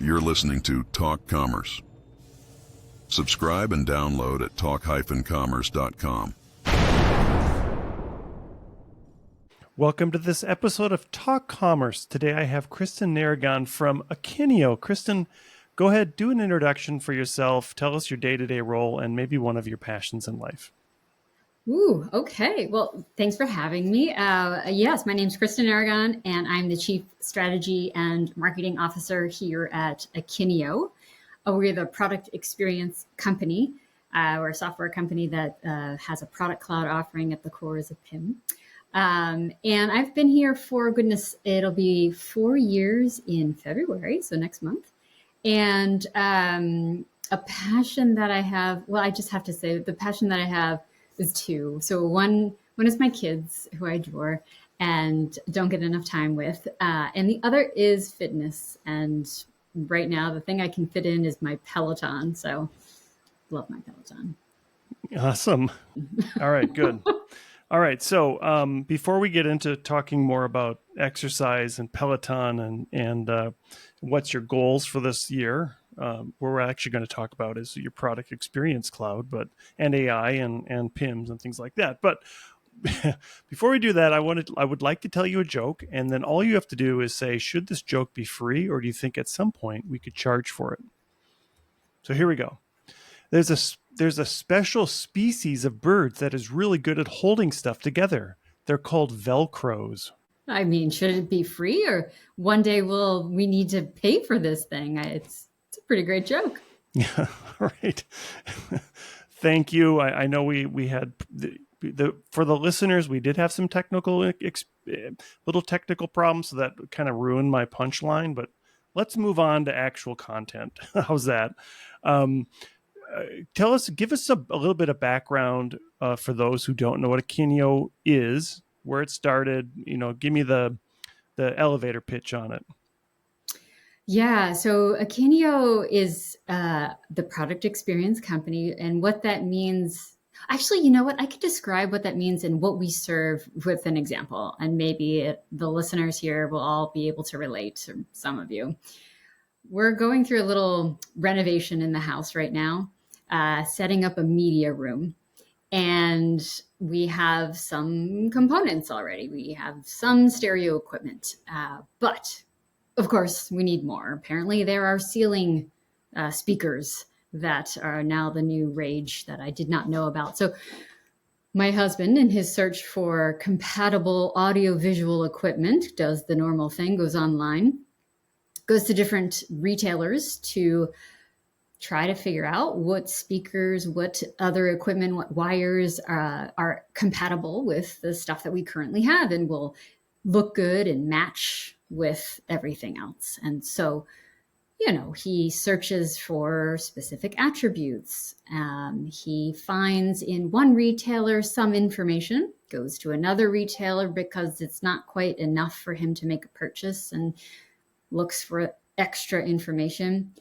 You're listening to Talk Commerce. Subscribe and download at talk-commerce.com. Welcome to this episode of Talk Commerce. Today I have Kristin Naragon from Akeneo. Kristin, go ahead, do an introduction for yourself. Tell us your day-to-day role and maybe one of your passions in life. Ooh, okay. Well, thanks for having me. Yes, my name's Kristin Naragon, and I'm the Chief Strategy and Marketing Officer here at Akeneo. We're the product experience company. We're a software company that has a product cloud offering at the core as a PIM. And I've been here for, goodness, it'll be 4 years in February, so next month. And a passion that I have, well, I just have to say the passion that I have is two. So one is my kids, who I adore and don't get enough time with. And the other is fitness. And right now, the thing I can fit in is my Peloton. So love my Peloton. Awesome. All right, good. All right. So before we get into talking more about exercise and Peloton and what's your goals for this year, what we're actually going to talk about is your product experience cloud, and AI and PIMs and things like that. But before we do that, I would like to tell you a joke, and then all you have to do is say, should this joke be free, or do you think at some point we could charge for it? So here we go. There's a special species of birds that is really good at holding stuff together. They're called Velcros. I mean, should it be free, or one day we need to pay for this thing? It's a pretty great joke. Yeah, right. Thank you. I know we had for the listeners, we did have some little technical problems, so that kind of ruined my punchline. But let's move on to actual content. How's that? Give us a little bit of background for those who don't know what Akeneo is, where it started. Give me the elevator pitch on it. Yeah, so Akeneo is the product experience company, and what that means. Actually, you know what? I could describe what that means and what we serve with an example, and maybe the listeners here will all be able to relate, or some of you. We're going through a little renovation in the house right now, setting up a media room. And we have some components already. We have some stereo equipment, but of course we need more. Apparently there are ceiling speakers that are now the new rage that I did not know about. So my husband, in his search for compatible audio-visual equipment, does the normal thing, goes online, goes to different retailers to try to figure out what speakers, what other equipment, what wires are compatible with the stuff that we currently have and will look good and match with everything else. And so, he searches for specific attributes. He finds in one retailer some information, goes to another retailer because it's not quite enough for him to make a purchase and looks for extra information.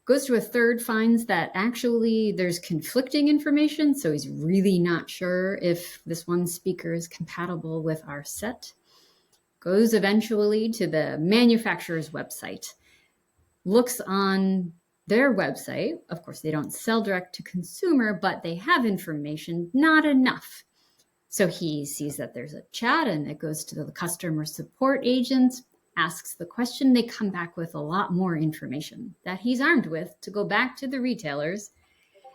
Goes to a third, finds that actually there's conflicting information, so he's really not sure if this one speaker is compatible with our set. Goes eventually to the manufacturer's website, looks on their website. Of course, they don't sell direct to consumer, but they have information, not enough. So he sees that there's a chat, and it goes to the customer support agent, asks the question. They come back with a lot more information that he's armed with to go back to the retailers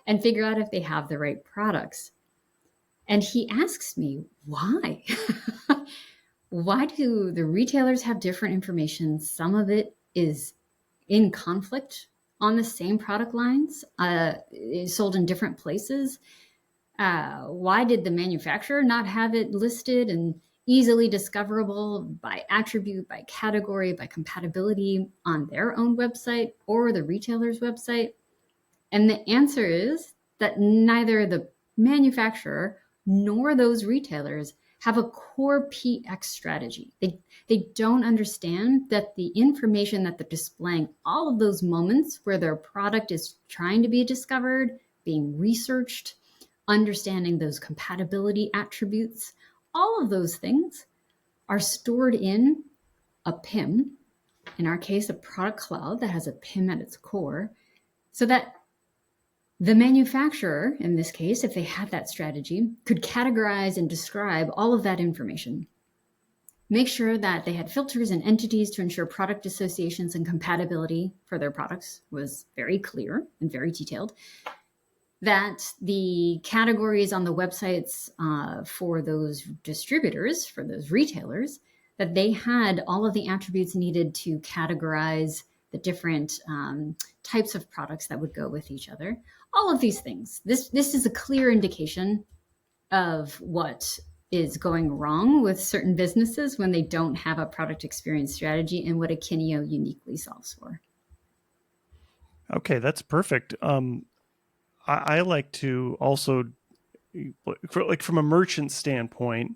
and figure out if they have the right products. And he asks me, why? Why do the retailers have different information? Some of it is in conflict on the same product lines, sold in different places. Why did the manufacturer not have it listed and easily discoverable by attribute, by category, by compatibility on their own website or the retailer's website? And the answer is that neither the manufacturer nor those retailers have a core PX strategy. They don't understand that the information that they're displaying, all of those moments where their product is trying to be discovered, being researched, understanding those compatibility attributes, all of those things are stored in a PIM in our case, a product cloud that has a PIM at its core, so that the manufacturer, in this case, if they had that strategy, could categorize and describe all of that information. Make sure that they had filters and entities to ensure product associations and compatibility for their products was very clear and very detailed. That the categories on the websites for those distributors, for those retailers, that they had all of the attributes needed to categorize the different types of products that would go with each other. All of these things. This is a clear indication of what is going wrong with certain businesses when they don't have a product experience strategy, and what Akeneo uniquely solves for. Okay, that's perfect. I like to also, from a merchant standpoint,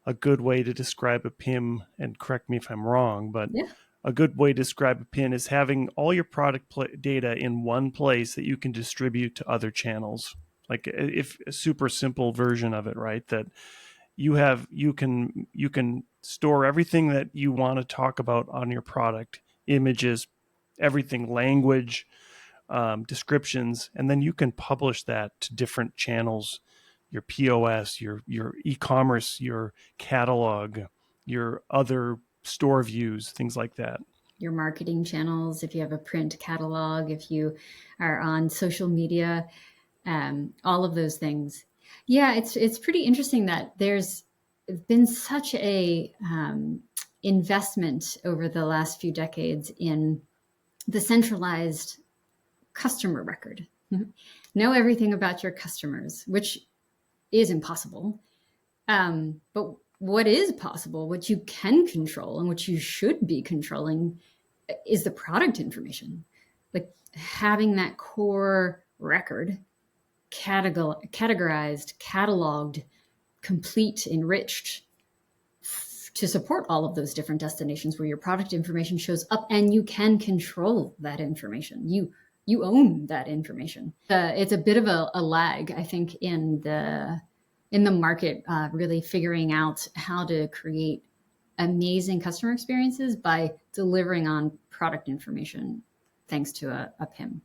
a good way to describe a PIM, and correct me if I'm wrong, but Yeah. a good way to describe a PIN is having all your product data in one place that you can distribute to other channels. Like if a super simple version of it, right? That you can store everything that you want to talk about on your product, images, everything, language, descriptions, and then you can publish that to different channels, your POS, your e-commerce, your catalog, your other store views, things like that. Your marketing channels, if you have a print catalog, if you are on social media, all of those things. Yeah, it's pretty interesting that there's been such a investment over the last few decades in the centralized customer record. Know everything about your customers, which is impossible. But what is possible, what you can control and what you should be controlling, is the product information. Like having that core record categorized, cataloged, complete, enriched to support all of those different destinations where your product information shows up, and you can control that information. You own that information. It's a bit of a lag, I think, in the market, really figuring out how to create amazing customer experiences by delivering on product information thanks to a PIM.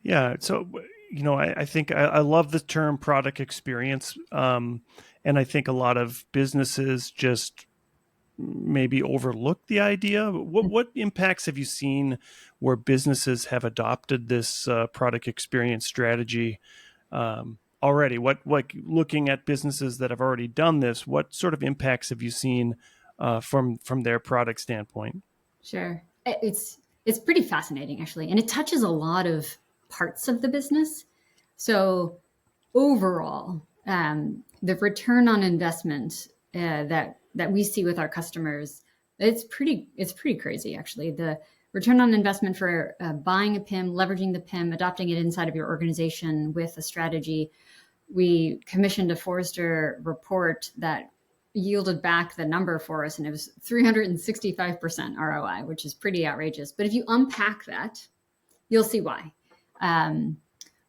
Yeah. So, I think I love the term product experience. And I think a lot of businesses just maybe overlook the idea. What impacts have you seen where businesses have adopted this product experience strategy already? What, like, looking at businesses that have already done this, what sort of impacts have you seen from their product standpoint? Sure. It's pretty fascinating, actually. And it touches a lot of parts of the business. So overall, the return on investment that we see with our customers, it's pretty crazy, actually. The return on investment for buying a PIM, leveraging the PIM, adopting it inside of your organization with a strategy. We commissioned a Forrester report that yielded back the number for us, and it was 365% ROI, which is pretty outrageous. But if you unpack that, you'll see why.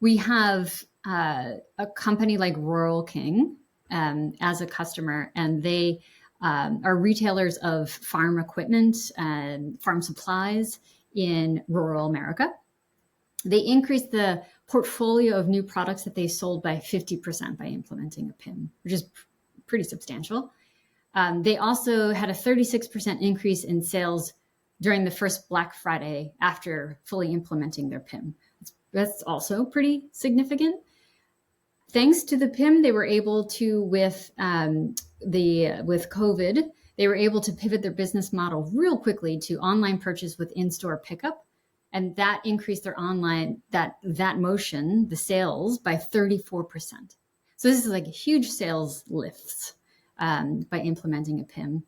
We have a company like Rural King as a customer, and they are retailers of farm equipment and farm supplies in rural America. They increased the portfolio of new products that they sold by 50% by implementing a PIM, which is pretty substantial. They also had a 36% increase in sales during the first Black Friday after fully implementing their PIM. That's also pretty significant. Thanks to the PIM, they were able to, with COVID, they were able to pivot their business model real quickly to online purchase with in-store pickup. And that increased their online, that motion, the sales, by 34%. So this is like huge sales lifts by implementing a PIM.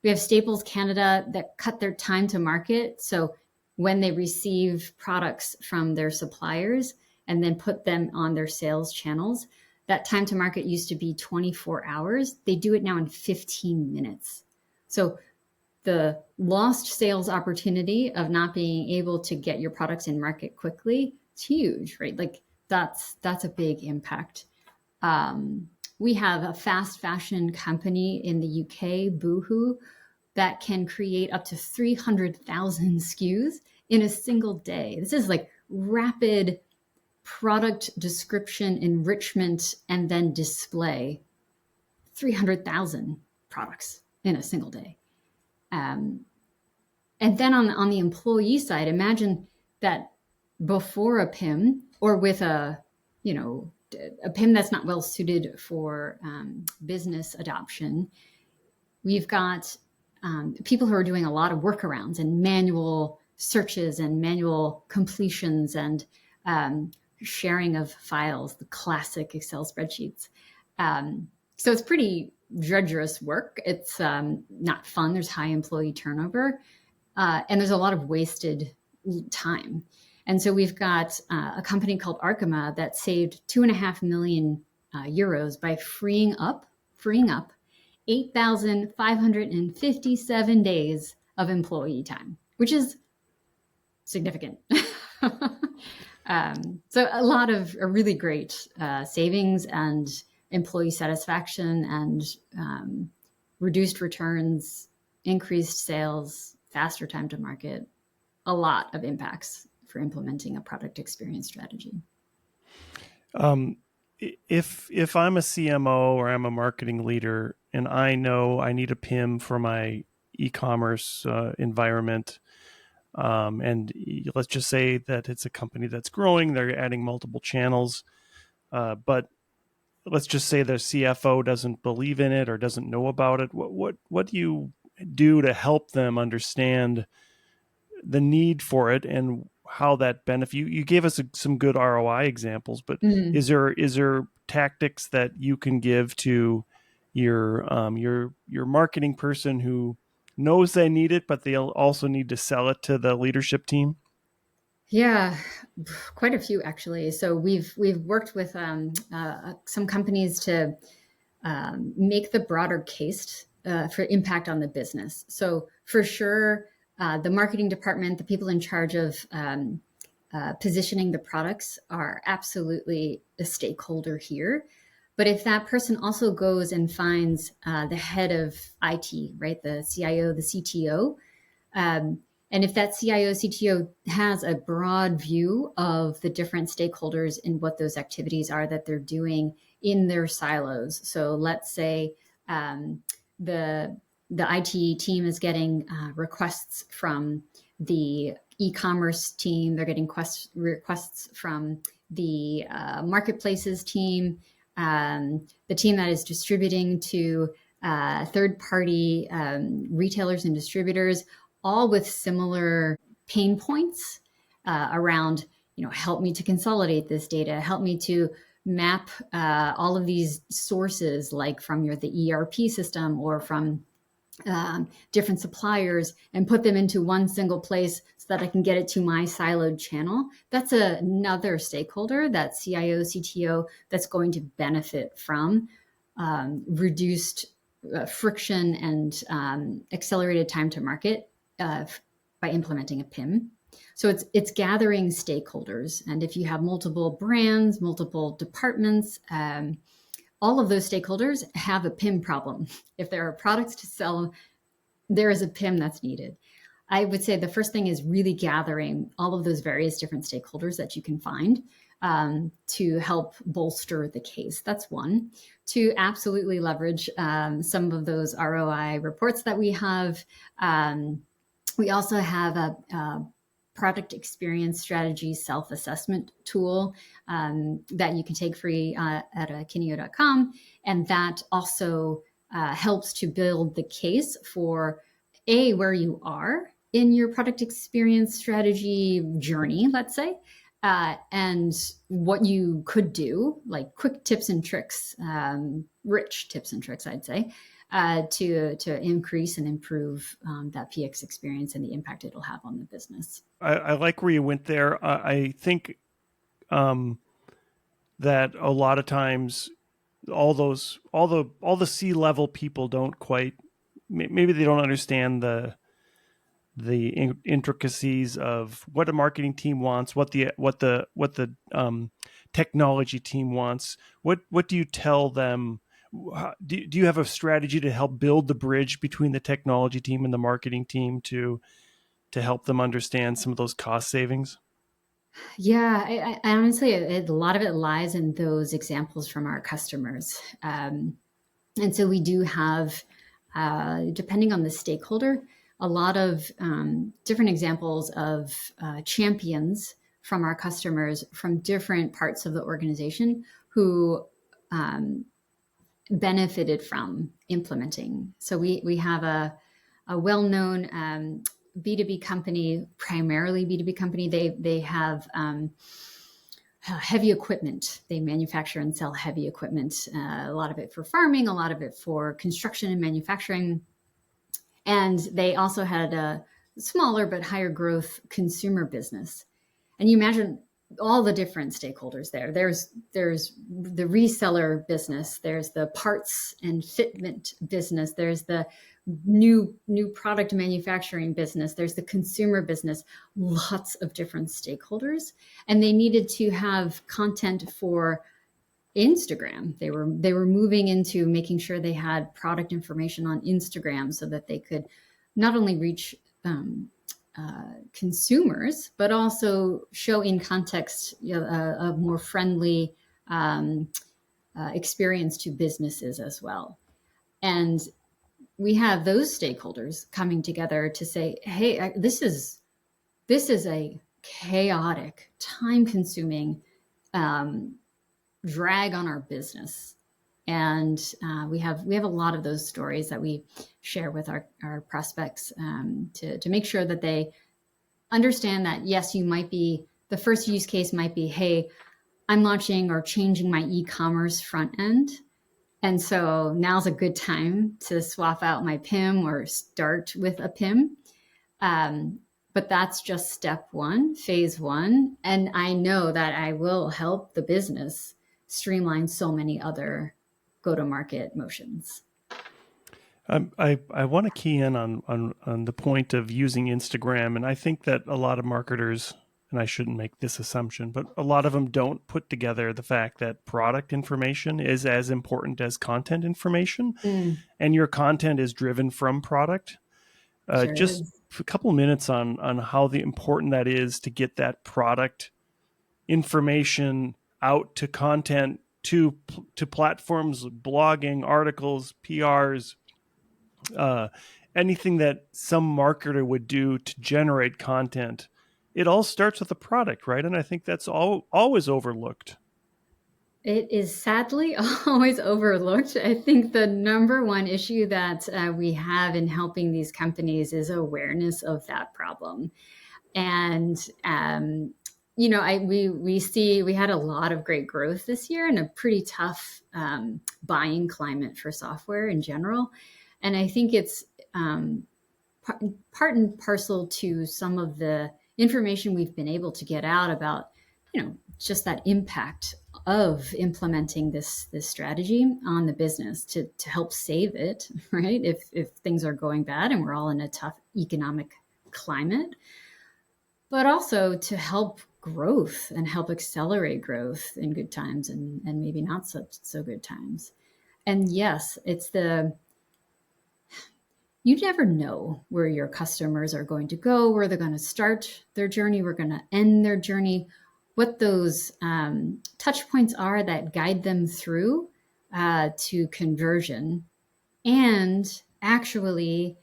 We have Staples Canada that cut their time to market. So when they receive products from their suppliers and then put them on their sales channels, that time to market used to be 24 hours. They do it now in 15 minutes. So the lost sales opportunity of not being able to get your products in market quickly, it's huge, right? Like that's a big impact. We have a fast fashion company in the UK, Boohoo, that can create up to 300,000 SKUs in a single day. This is like rapid product description, enrichment, and then display. 300,000 products in a single day. And then on the employee side, imagine that before a PIM or with a PIM that's not well suited for business adoption, we've got people who are doing a lot of workarounds and manual searches and manual completions and sharing of files, the classic Excel spreadsheets. So it's pretty drudgerous work. It's not fun. There's high employee turnover, and there's a lot of wasted time. And so we've got a company called Akeneo that saved 2.5 million euros by freeing up 8,557 days of employee time, which is significant. So a lot of really great savings and employee satisfaction and reduced returns, increased sales, faster time to market, a lot of impacts for implementing a product experience strategy. If I'm a CMO or I'm a marketing leader and I know I need a PIM for my e-commerce environment, and let's just say that it's a company that's growing, they're adding multiple channels, but let's just say the CFO doesn't believe in it or doesn't know about it. What do you do to help them understand the need for it and how that benefit? You gave us some good ROI examples, but is there tactics that you can give to your marketing person who knows they need it, but they'll also need to sell it to the leadership team? Yeah, quite a few actually. So we've worked with some companies to make the broader case for impact on the business. So for sure, the marketing department, the people in charge of positioning the products are absolutely a stakeholder here. But if that person also goes and finds the head of IT, right, the CIO, the CTO, and if that CIO, CTO has a broad view of the different stakeholders and what those activities are that they're doing in their silos. So let's say the IT team is getting requests from the e-commerce team. They're getting requests from the marketplaces team, the team that is distributing to third-party retailers and distributors, all with similar pain points around, help me to consolidate this data, help me to map all of these sources, like from the ERP system or from different suppliers, and put them into one single place so that I can get it to my siloed channel. That's another stakeholder, that CIO, CTO, that's going to benefit from reduced friction and accelerated time to market by implementing a PIM. So it's gathering stakeholders. And if you have multiple brands, multiple departments, all of those stakeholders have a PIM problem. If there are products to sell, there is a PIM that's needed. I would say the first thing is really gathering all of those various different stakeholders that you can find to help bolster the case. That's one. To absolutely leverage some of those ROI reports that we have. We also have a product experience strategy self-assessment tool that you can take free at akeneo.com. And that also helps to build the case for where you are in your product experience strategy journey, let's say, and what you could do, like quick tips and tricks, rich tips and tricks, I'd say, to increase and improve that PX experience and the impact it'll have on the business. I like where you went there. I think that a lot of times all the C-level people don't quite, maybe they don't understand the intricacies of what a marketing team wants, what the technology team wants. What do you tell them? do you have a strategy to help build the bridge between the technology team and the marketing team to help them understand some of those cost savings? Yeah, I honestly, a lot of it lies in those examples from our customers. And so we do have, depending on the stakeholder, a lot of different examples of champions from our customers from different parts of the organization who benefited from implementing. So we have a well-known B2B company, primarily B2B company. They have heavy equipment. They manufacture and sell heavy equipment, a lot of it for farming, a lot of it for construction and manufacturing. And they also had a smaller but higher growth consumer business. And you imagine all the different stakeholders there. There's the reseller business, there's the parts and fitment business, there's the new product manufacturing business, there's the consumer business, lots of different stakeholders. And they needed to have content for Instagram. They were moving into making sure they had product information on Instagram so that they could not only reach consumers, but also show in context a more friendly experience to businesses as well. And we have those stakeholders coming together to say, hey, this is a chaotic, time-consuming drag on our business. And we have a lot of those stories that we share with our prospects to make sure that they understand that, yes, you might be, the first use case might be, hey, I'm launching or changing my e-commerce front end. And so now's a good time to swap out my PIM or start with a PIM. But that's just step one, phase one. And I know that I will help the business streamline so many other go-to-market motions. I want to key in on the point of using Instagram. And I think that a lot of marketers, and I shouldn't make this assumption, but a lot of them don't put together the fact that product information is as important as content information. And your content is driven from product. Sure just is. a couple of minutes on how important that is to get that product information out to content, to platforms, blogging, articles, PRs, anything that some marketer would do to generate content. It all starts with a product, right? And I think that's always overlooked. It is sadly always overlooked. I think the number one issue that we have in helping these companies is awareness of that problem. And we had a lot of great growth this year and a pretty tough buying climate for software in general. And I think it's part and parcel to some of the information we've been able to get out about, just that impact of implementing this strategy on the business to help save it, right? If things are going bad and we're all in a tough economic climate, but also to help growth and help accelerate growth in good times and maybe not so good times. And yes, you never know where your customers are going to go, where they're going to start their journey, where they're going to end their journey, what those touch points are that guide them through to conversion. And actually,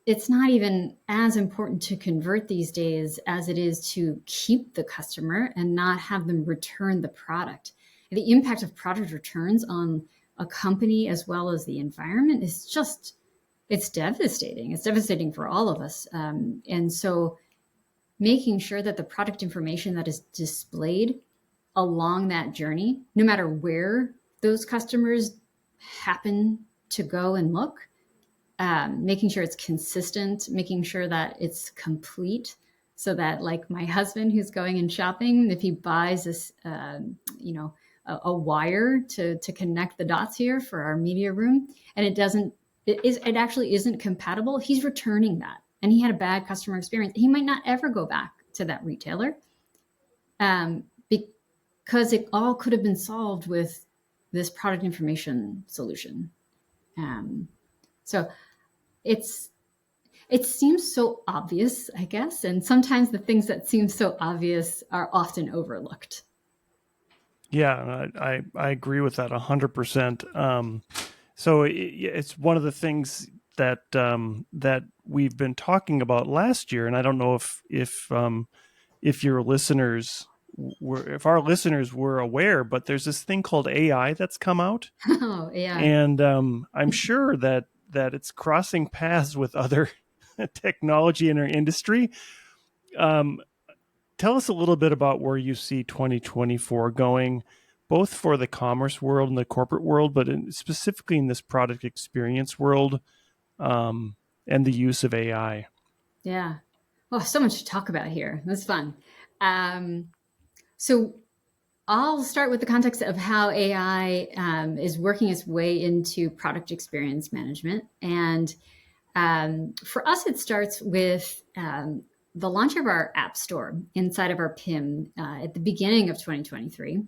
it's not even as important to convert these days as it is to keep the customer and not have them return the product. The impact of product returns on a company as well as the environment is just, it's devastating. It's devastating for all of us. And so making sure that the product information that is displayed along that journey, no matter where those customers happen to go and look, making sure it's consistent, making sure that it's complete, so that, like my husband who's going and shopping, if he buys this, a wire to connect the dots here for our media room, and it actually isn't compatible, he's returning that. And he had a bad customer experience. He might not ever go back to that retailer because it all could have been solved with this product information solution. So it seems so obvious, I guess, and sometimes the things that seem so obvious are often overlooked. Yeah, I agree with that 100%. So it's one of the things that that we've been talking about last year, and I don't know if your listeners if our listeners were aware, but there's this thing called AI that's come out, Oh, yeah. and I'm sure that it's crossing paths with other technology in our industry. Um, Tell us a little bit about where you see 2024 going, both for the commerce world and the corporate world, but specifically in this product experience world, and the use of AI. Yeah. Oh, so much to talk about here. That's fun. So I'll start with the context of how AI is working its way into product experience management. And for us, it starts with the launch of our app store inside of our PIM at the beginning of 2023.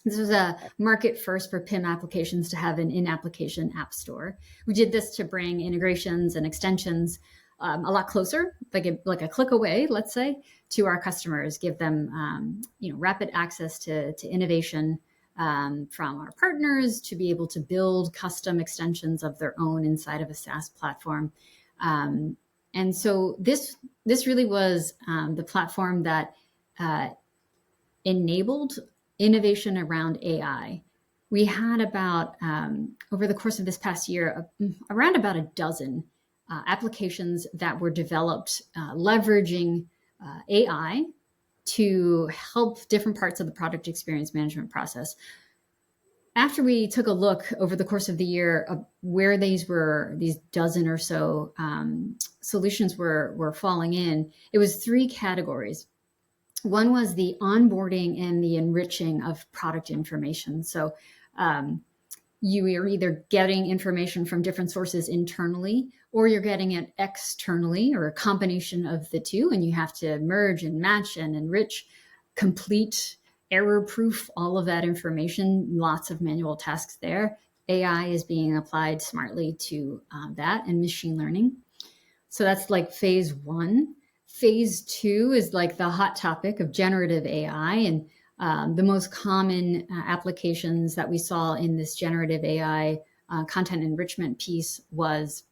This was a market first for PIM applications to have an in-application app store. We did this to bring integrations and extensions a lot closer, like a click away, let's say, to our customers, give them rapid access to innovation from our partners to be able to build custom extensions of their own inside of a SaaS platform. And so this really was the platform that enabled innovation around AI. We had about, over the course of this past year, around about a dozen applications that were developed leveraging AI to help different parts of the product experience management process. After we took a look over the course of the year where these dozen or so solutions were falling in, it was three categories. One was the onboarding and the enriching of product information. So you are either getting information from different sources internally, or you're getting it externally, or a combination of the two, and you have to merge and match and enrich, complete, error-proof all of that information. Lots of manual tasks there. AI is being applied smartly to that, and machine learning. So that's like phase one. Phase two is like the hot topic of generative AI, and the most common applications that we saw in this generative AI content enrichment piece was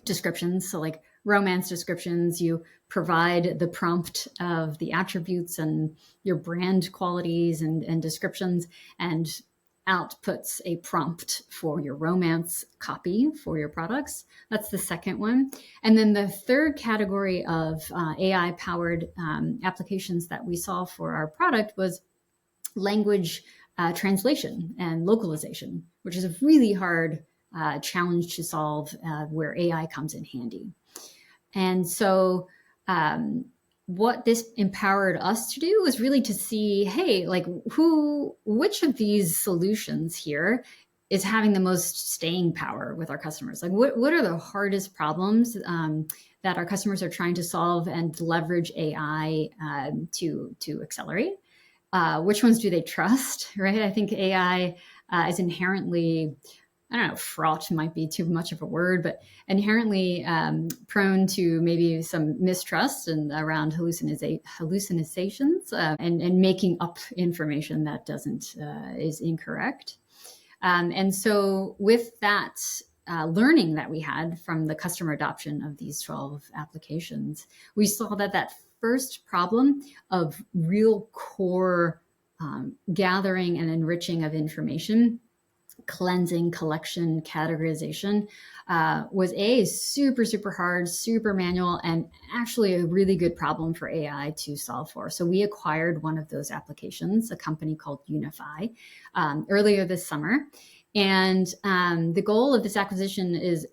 descriptions. So like romance descriptions, you provide the prompt of the attributes and your brand qualities and descriptions, and outputs a prompt for your romance copy for your products. That's the second one. And then the third category of AI-powered applications that we saw for our product was language translation and localization, which is a really hard challenge to solve where AI comes in handy. And so what this empowered us to do was really to see, hey, like which of these solutions here is having the most staying power with our customers? Like what are the hardest problems that our customers are trying to solve and leverage AI to accelerate? Which ones do they trust, right? I think AI is inherently, I don't know, fraught might be too much of a word, but inherently prone to maybe some mistrust and around hallucinations and making up information that is incorrect. And so with that learning that we had from the customer adoption of these 12 applications, we saw that first problem of real core gathering and enriching of information, cleansing, collection, categorization, was super, super hard, super manual, and actually a really good problem for AI to solve for. So we acquired one of those applications, a company called Unify, earlier this summer. And the goal of this acquisition is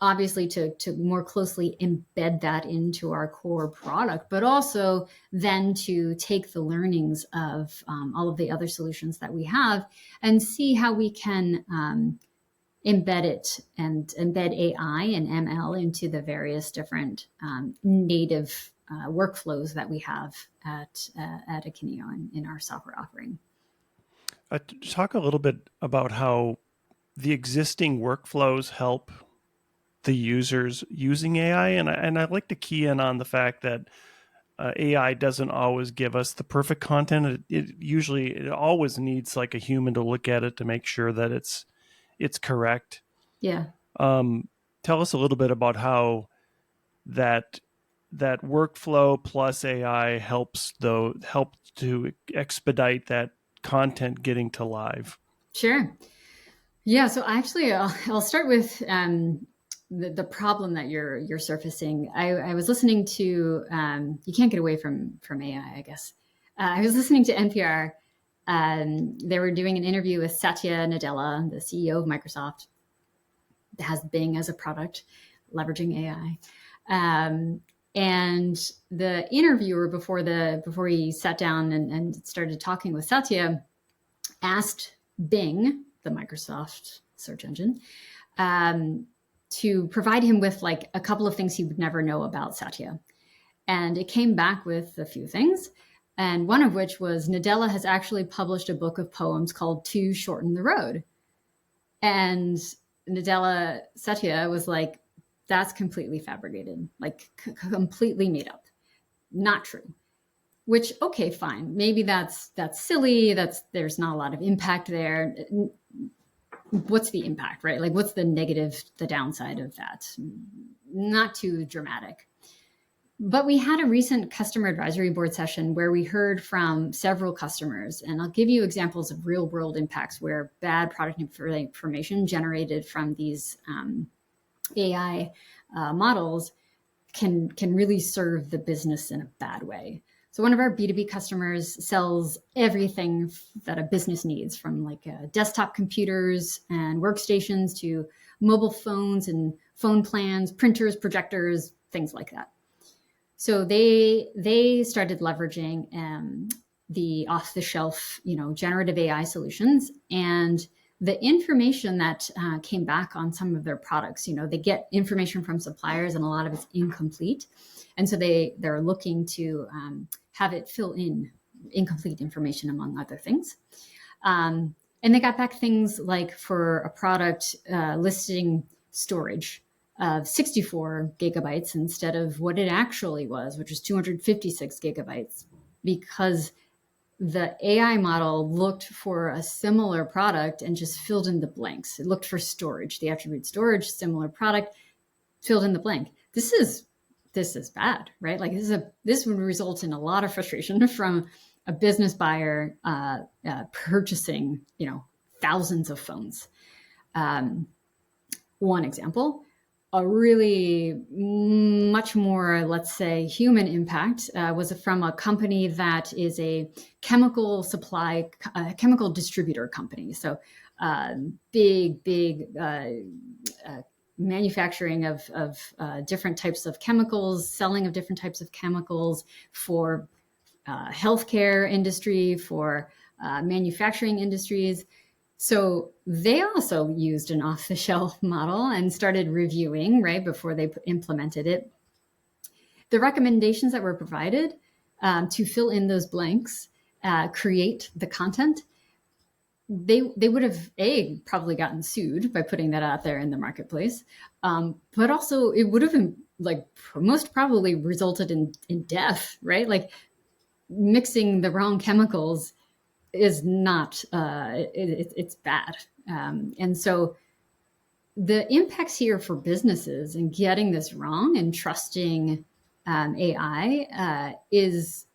obviously to more closely embed that into our core product, but also then to take the learnings of all of the other solutions that we have and see how we can embed it and embed AI and ML into the various different native workflows that we have at Akeneo in our software offering. Talk a little bit about how the existing workflows help the users using AI, and I'd like to key in on the fact that AI doesn't always give us the perfect content. It always needs like a human to look at it to make sure that it's correct. Yeah. Tell us a little bit about how that workflow plus AI helps to expedite that content getting to live. Sure. Yeah. So actually, I'll start with the problem that you're surfacing. I was listening to you can't get away from AI, I guess. I was listening to NPR. They were doing an interview with Satya Nadella, the CEO of Microsoft, that has Bing as a product, leveraging AI. And the interviewer before he sat down and started talking with Satya asked Bing, the Microsoft search engine, to provide him with like a couple of things he would never know about Satya. And it came back with a few things. And one of which was Nadella has actually published a book of poems called To Shorten the Road. And Satya was like, that's completely fabricated, like completely made up, not true. Which, okay, fine. Maybe that's silly. There's not a lot of impact there. What's the impact, right? Like, what's the negative, the downside of that? Not too dramatic. But we had a recent customer advisory board session where we heard from several customers, and I'll give you examples of real world impacts where bad product information generated from these AI models can really serve the business in a bad way. So one of our B2B customers sells everything that a business needs, from like desktop computers and workstations to mobile phones and phone plans, printers, projectors, things like that. So they started leveraging the off-the-shelf, generative AI solutions, and the information that came back on some of their products, they get information from suppliers, and a lot of it's incomplete, and so they're looking to have it fill in incomplete information, among other things. And they got back things like, for a product listing storage of 64 gigabytes instead of what it actually was, which was 256 gigabytes, because the AI model looked for a similar product and just filled in the blanks. It looked for storage, the attribute storage, similar product, filled in the blank. This is bad, right? Like this would result in a lot of frustration from a business buyer purchasing, thousands of phones. One example. A really much more, let's say, human impact was from a company that is a chemical distributor company. So big manufacturing of different types of chemicals, selling of different types of chemicals for healthcare industry, for manufacturing industries. So they also used an off-the-shelf model and started reviewing, right, before they implemented it, the recommendations that were provided to fill in those blanks, create the content. They would have probably gotten sued by putting that out there in the marketplace, but also it would have most probably resulted in death, right? Like mixing the wrong chemicals is not, it's bad. And so the impacts here for businesses and getting this wrong and trusting AI is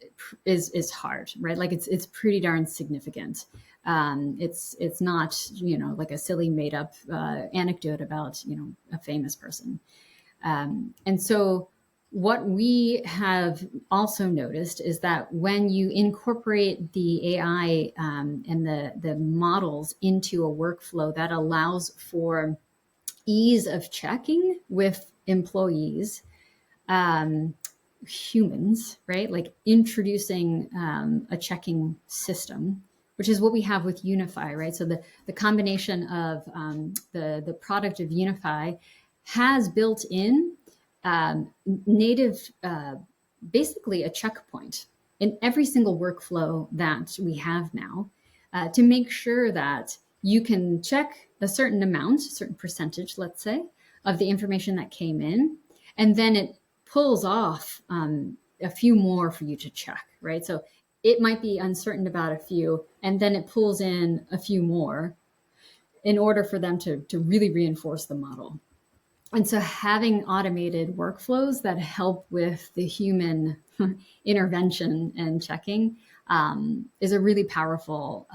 hard, right? Like it's pretty darn significant. It's not, like a silly made up anecdote about, a famous person. And so what we have also noticed is that when you incorporate the AI and the models into a workflow that allows for ease of checking with employees, humans, right? Like introducing a checking system, which is what we have with Unify, right? So the combination of the product of Unify has built in native, basically a checkpoint in every single workflow that we have now, to make sure that you can check a certain amount, a certain percentage, let's say, of the information that came in, and then it pulls off a few more for you to check, right? So it might be uncertain about a few, and then it pulls in a few more in order for them to really reinforce the model. And so having automated workflows that help with the human intervention and checking is a really powerful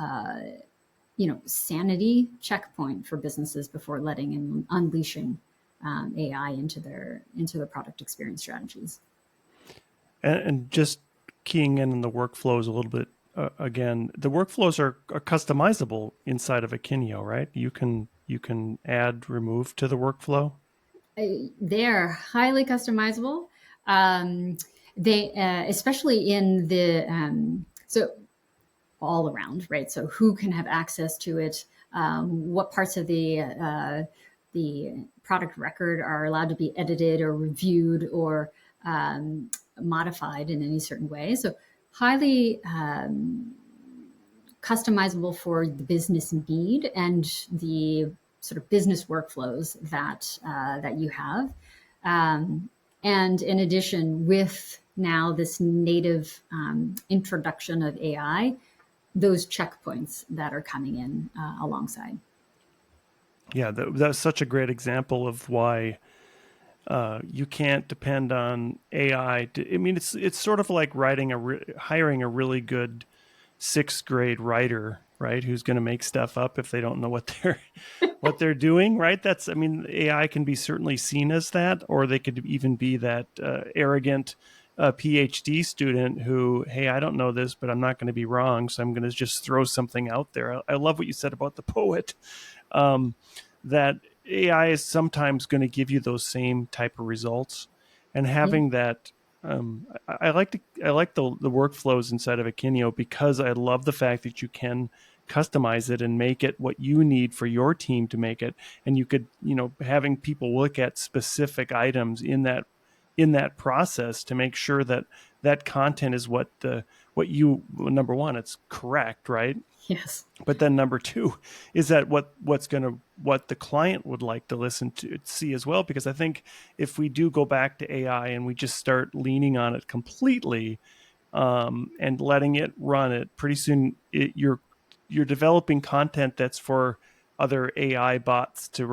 sanity checkpoint for businesses before letting and unleashing AI into their product experience strategies. And just keying in on the workflows a little bit again, the workflows are customizable inside of Akeneo, right? You can add, remove to the workflow. They're highly customizable. They especially in the so all around, right? So who can have access to it? What parts of the product record are allowed to be edited or reviewed or modified in any certain way? So highly customizable for the business need and the sort of business workflows that you have. And in addition, with now this native introduction of AI, those checkpoints that are coming in alongside. Yeah, that's such a great example of why you can't depend on AI. I mean, it's sort of like hiring a really good sixth grade writer, right? Who's going to make stuff up if they don't know what they're doing, right? AI can be certainly seen as that, or they could even be that arrogant PhD student who, hey, I don't know this, but I'm not going to be wrong, so I'm going to just throw something out there. I love what you said about the poet, that AI is sometimes going to give you those same type of results, and having that. I like the workflows inside of Akeneo because I love the fact that you can customize it and make it what you need for your team to make it. And you could, having people look at specific items in that process to make sure that that content is what number one, it's correct, right? Yes. But then number two is that what the client would like to listen to see as well. Because I think if we do go back to AI and we just start leaning on it completely and letting it run it, pretty soon you're developing content that's for other AI bots to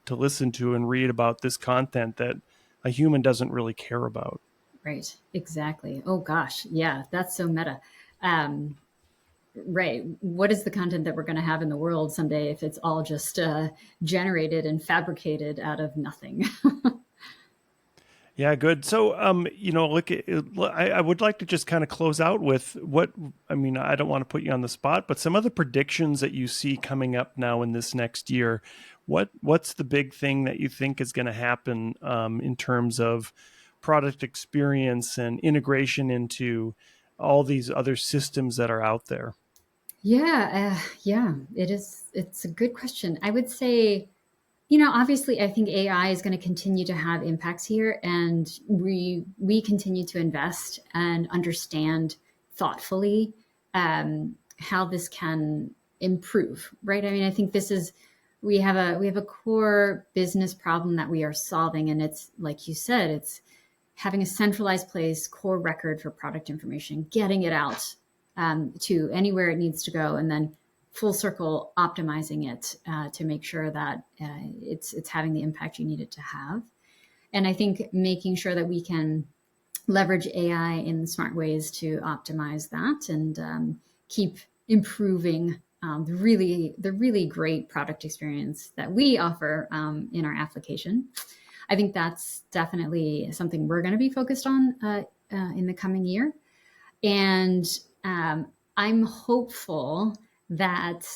listen to and read about this content that a human doesn't really care about. Right. Exactly. Oh gosh. Yeah, that's so meta. Right. What is the content that we're going to have in the world someday if it's all just generated and fabricated out of nothing? Yeah, good. So, I would like to just kind of close out with I don't want to put you on the spot, but some of the predictions that you see coming up now in this next year. What's the big thing that you think is going to happen in terms of product experience and integration into all these other systems that are out there? Yeah, it is. It's a good question. I would say, obviously, I think AI is going to continue to have impacts here, and we continue to invest and understand thoughtfully how this can improve. Right? I mean, I think we have a core business problem that we are solving, and it's like you said, it's having a centralized place, core record for product information, getting it out to anywhere it needs to go, and then full circle optimizing it to make sure that it's having the impact you need it to have. And I think making sure that we can leverage AI in smart ways to optimize that and keep improving the really great product experience that we offer in our application. I think that's definitely something we're going to be focused on in the coming year. And I'm hopeful that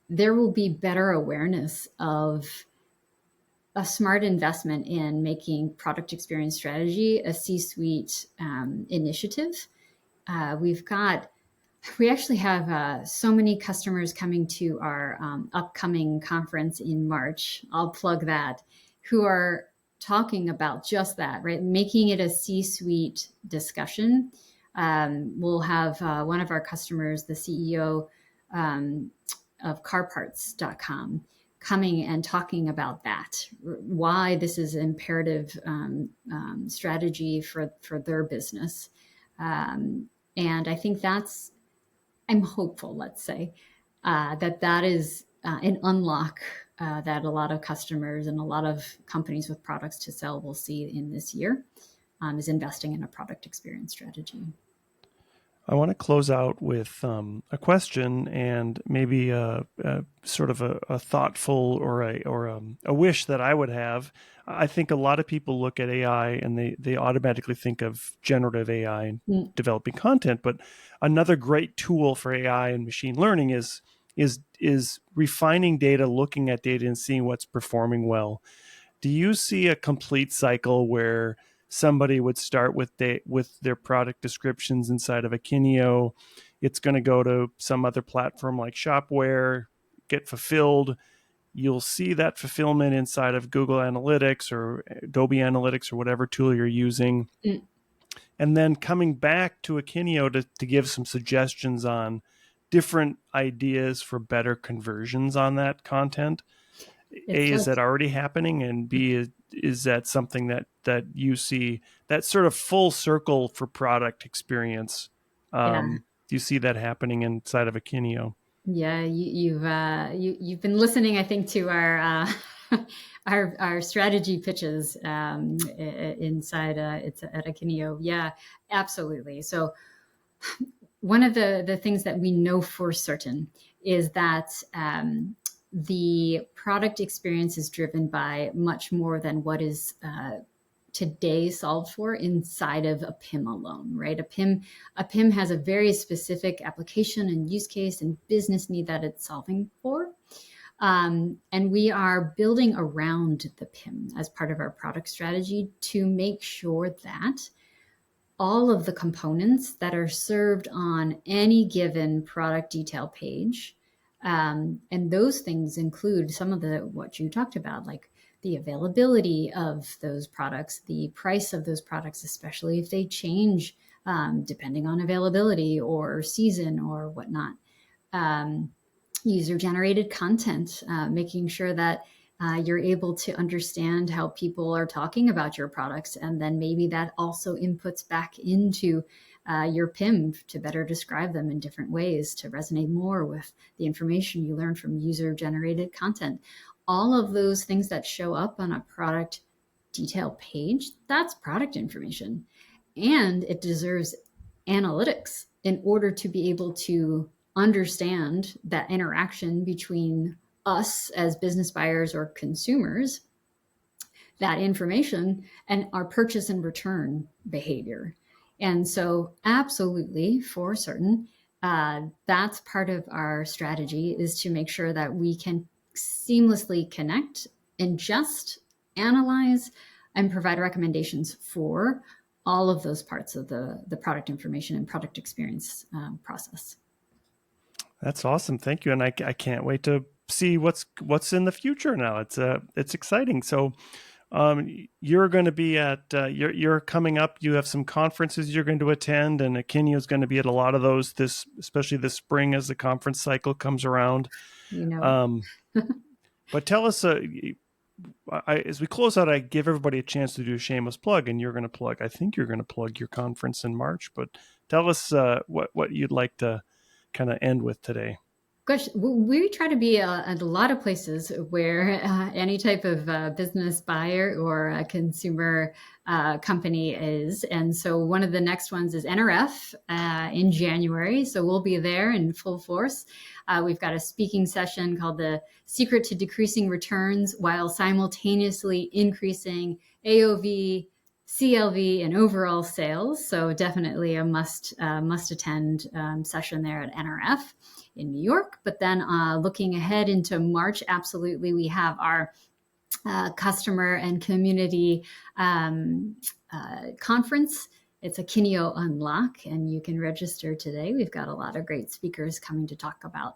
there will be better awareness of a smart investment in making product experience strategy a C-suite initiative. We actually have so many customers coming to our upcoming conference in March. I'll plug that, who are talking about just that, right? Making it a C-suite discussion. We'll have one of our customers, the CEO, of carparts.com coming and talking about that, why this is imperative strategy for their business. And I think I'm hopeful, let's say, that is an unlock that a lot of customers and a lot of companies with products to sell will see in this year, is investing in a product experience strategy. I want to close out with a question and maybe a sort of a thoughtful or a wish that I would have. I think a lot of people look at AI and they automatically think of generative AI and developing content. But another great tool for AI and machine learning is refining data, looking at data, and seeing what's performing well. Do you see a complete cycle where somebody would start with their product descriptions inside of Akeneo? It's going to go to some other platform like Shopware, get fulfilled. You'll see that fulfillment inside of Google Analytics or Adobe Analytics or whatever tool you're using. And then coming back to Akeneo to give some suggestions on different ideas for better conversions on that content. Is that already happening? And B, is that something that you see, that sort of full circle for product experience? Do you see that happening inside of Akeneo? Yeah, you've been listening, I think, to our our strategy pitches inside it's at Akeneo. Yeah, absolutely. So one of the things that we know for certain is that the product experience is driven by much more than what is today solved for inside of a PIM alone, right? A PIM has a very specific application and use case and business need that it's solving for. And we are building around the PIM as part of our product strategy to make sure that all of the components that are served on any given product detail page, and those things include some of what you talked about, like the availability of those products, the price of those products, especially if they change depending on availability or season or whatnot. User-generated content, making sure that you're able to understand how people are talking about your products, and then maybe that also inputs back into your PIM to better describe them in different ways to resonate more with the information you learn from user-generated content. All of those things that show up on a product detail page, that's product information. And it deserves analytics in order to be able to understand that interaction between us as business buyers or consumers, that information, and our purchase and return behavior. And so absolutely, for certain, that's part of our strategy, is to make sure that we can seamlessly connect, ingest, analyze, and provide recommendations for all of those parts of the product information and product experience process. That's awesome. Thank you. And I can't wait to see what's in the future now. It's exciting. So you're going to be at, you're coming up, you have some conferences you're going to attend, and Akeneo is going to be at a lot of those especially this spring as the conference cycle comes around. But tell us, as we close out, I give everybody a chance to do a shameless plug, and I think you're going to plug your conference in March, but tell us what you'd like to kind of end with today. Gosh, we try to be at a lot of places where any type of business buyer or a consumer company is. And so one of the next ones is NRF in January. So we'll be there in full force. We've got a speaking session called The Secret to Decreasing Returns While Simultaneously Increasing AOV, CLV, and overall sales. So definitely a must attend session there at NRF in New York. But then looking ahead into March, absolutely, we have our customer and community conference. It's Akeneo Unlock, and you can register today. We've got a lot of great speakers coming to talk about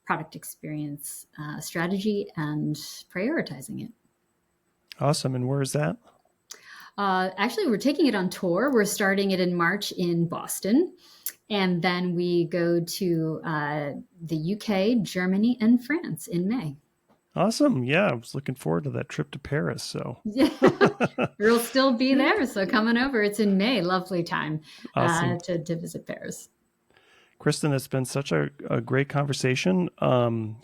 product experience strategy and prioritizing it. Awesome. And where is that? Actually, we're taking it on tour. We're starting it in March in Boston. And then we go to the UK, Germany, and France in May. Awesome. Yeah, I was looking forward to that trip to Paris. So Yeah, we'll still be there. So coming over. It's in May. Lovely time awesome. to visit Paris. Kristin, it's been such a great conversation.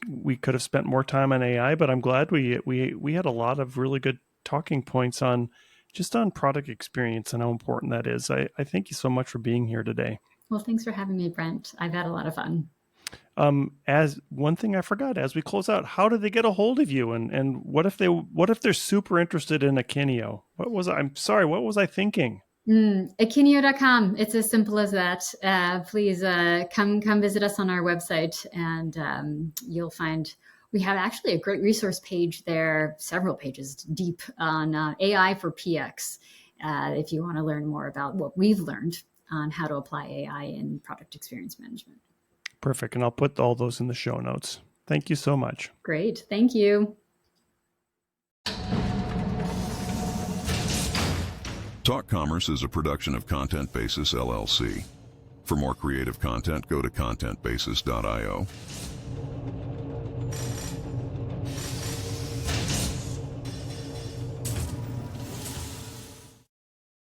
We could have spent more time on AI, but I'm glad we had a lot of really good talking points on just on product experience and how important that is. I thank you so much for being here today. Well, thanks for having me, Brent. I've had a lot of fun. As one thing I forgot, as we close out, how did they get a hold of you? And what if they're super interested in Akeneo? I'm sorry, what was I thinking? Akeneo.com. It's as simple as that. Please come visit us on our website, and you'll find we have actually a great resource page there, several pages deep on AI for PX. If you want to learn more about what we've learned on how to apply AI in product experience management. Perfect. And I'll put all those in the show notes. Thank you so much. Great. Thank you. Talk Commerce is a production of Content Basis LLC. For more creative content, go to contentbasis.io.